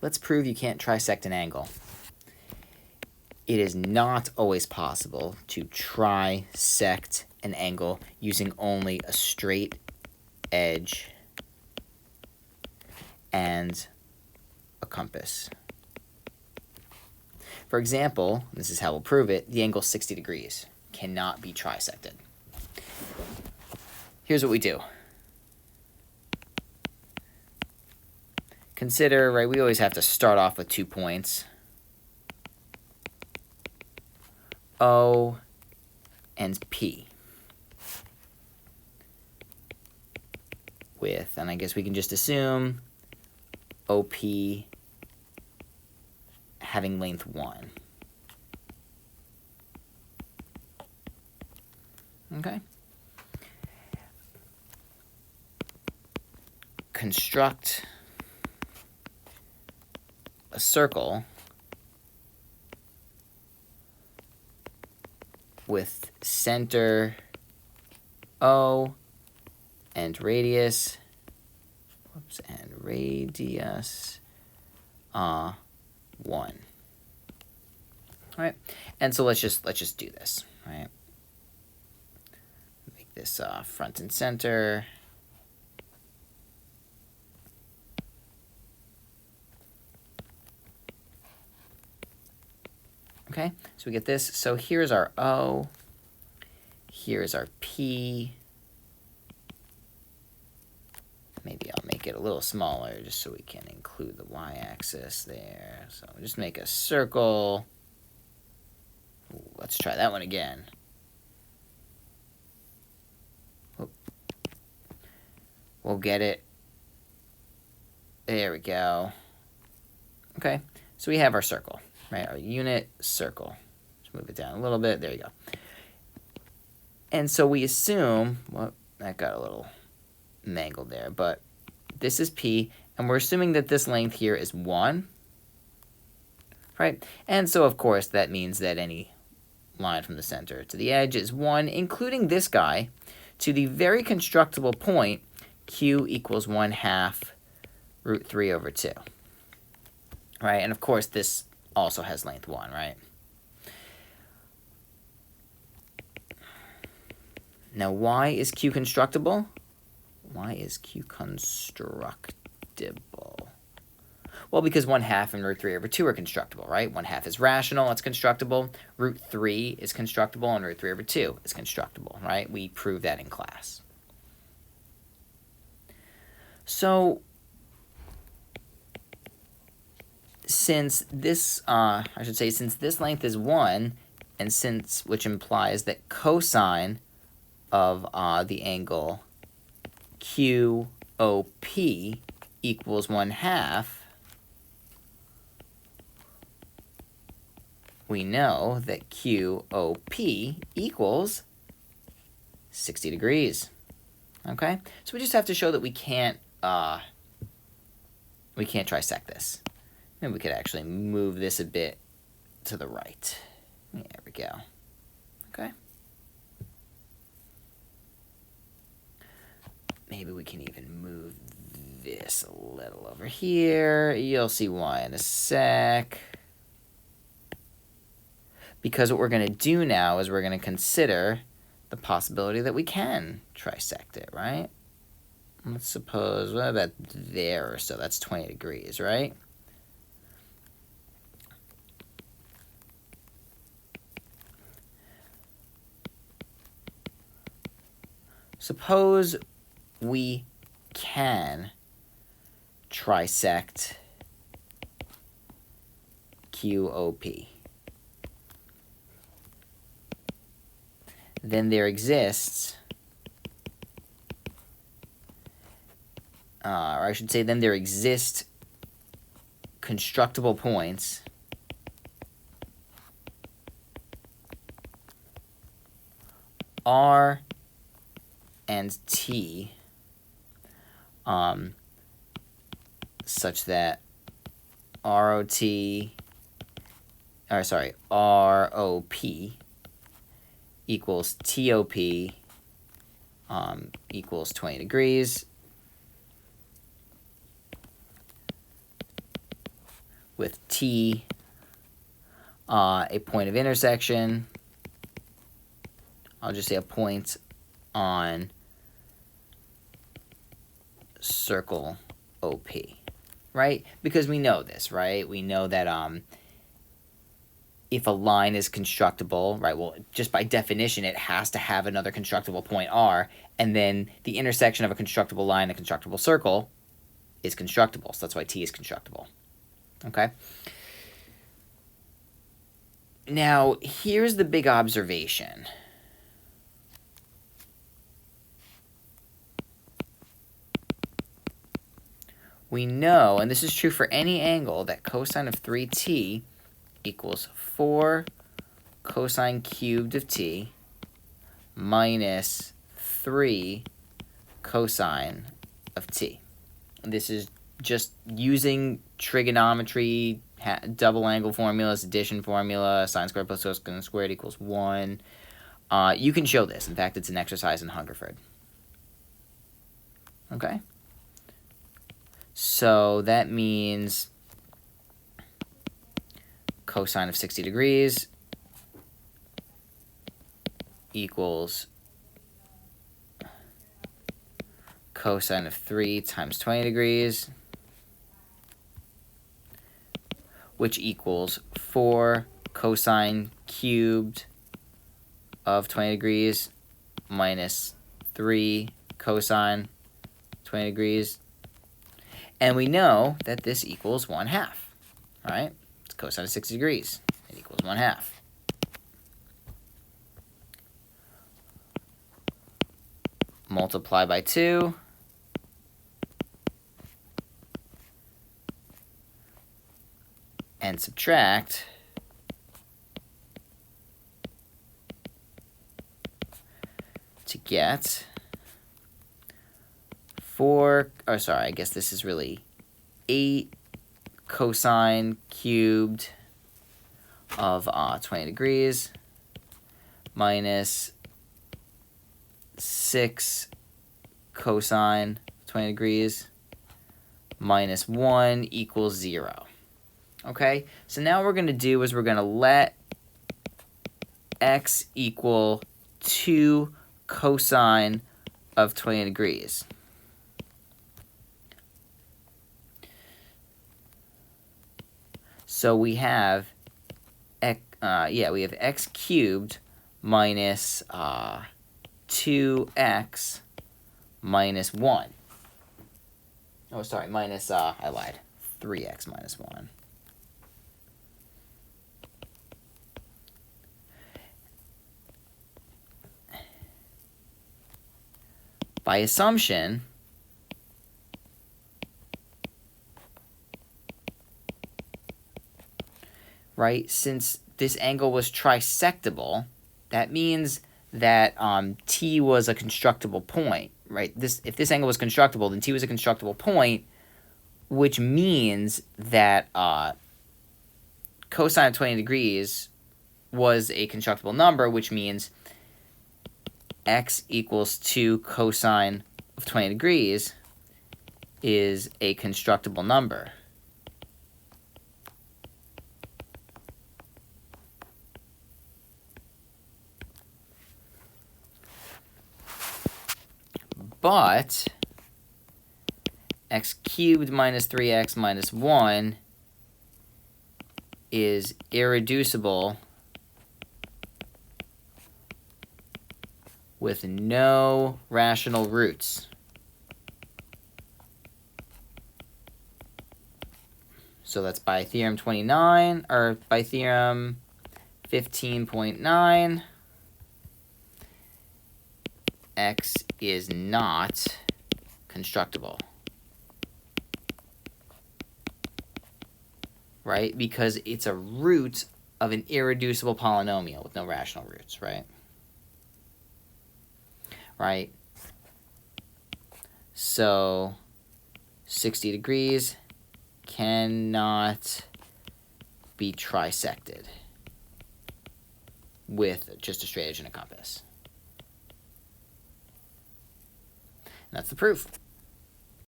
let's prove you can't trisect an angle. It is not always possible to trisect an angle using only a straight edge and a compass. For example, this is how we'll prove it, the angle 60 degrees cannot be trisected. Here's what we do. Consider, right, we always have to start off with 2 points. O and P. With, and I guess we can just assume OP having length 1. Okay. Construct a circle with center O and radius, and radius 1. All right, and so let's just do this. Right, make this front and center. Okay, so we get this. So here's our O. Here's our P. Maybe I'll make it a little smaller just so we can include the y-axis there. So just make a circle. Ooh, let's try that one again. Oop. We'll get it. There we go. Okay, so we have our circle, right? Our unit circle. Just move it down a little bit. There you go. And so we assume, well, that got a little mangled there, but this is P, and we're assuming that this length here is 1, right? And so, of course, that means that any line from the center to the edge is 1, including this guy, to the very constructible point, Q equals 1/2 root 3 over 2, right? And, of course, this also has length 1, right? Now, why is Q constructible? Why is Q constructible? Well, because 1/2 and root 3 over 2 are constructible, right? 1/2 is rational, it's constructible. Root 3 is constructible, and root 3 over 2 is constructible, right? We proved that in class. So, since this, since this length is 1, and which implies that cosine of the angle QOP equals 1/2, we know that QOP equals 60 degrees. Okay? So we just have to show that we can't trisect this. And we could actually move this a bit to the right. There we go. Okay? Maybe we can even move this a little over here. You'll see why in a sec. Because what we're going to do now is we're going to consider the possibility that we can trisect it, right? Let's suppose, what about there or so? That's 20 degrees, right? Suppose we can trisect QOP. Then there exists, or I should say then there exist constructible points R and T such that ROP equals TOP equals 20 degrees. with T a point of intersection. I'll just say a point on circle OP, right? Because we know this, right? We know that if a line is constructible, right, well, just by definition, it has to have another constructible point R, and then the intersection of a constructible line and a constructible circle is constructible, so that's why T is constructible, okay? Now, here's the big observation. We know, and this is true for any angle, that cosine of 3t equals 4 cosine cubed of t minus 3 cosine of t. This is just using trigonometry, double angle formulas, addition formula, sine squared plus cosine squared equals 1. You can show this. In fact, it's an exercise in Hungerford. Okay? So that means cosine of 60 degrees equals cosine of 3 times 20 degrees, which equals 4 cosine cubed of 20 degrees minus 3 cosine 20 degrees. And we know that this equals 1/2, right? It's cosine of 60 degrees. It equals 1/2. Multiply by 2. And subtract. To get 4, oh sorry, I guess this is really 8 cosine cubed of 20 degrees minus 6 cosine 20 degrees minus 1 equals 0. Okay, so now what we're going to do is we're going to let x equal 2 cosine of 20 degrees. So we have x cubed minus 2x minus 1. Oh, sorry, minus, I lied, 3x minus 1. By assumption, right, since this angle was trisectable, that means that T was a constructible point, right? If this angle was constructible, then T was a constructible point, which means that cosine of 20 degrees was a constructible number, which means x equals 2 cosine of 20 degrees is a constructible number. But x cubed minus 3x minus 1 is irreducible with no rational roots. So that's by theorem 29, or by theorem 15.9. X is not constructible, right? Because it's a root of an irreducible polynomial with no rational roots, right? Right? So 60 degrees cannot be trisected with just a straight edge and a compass. And that's the proof.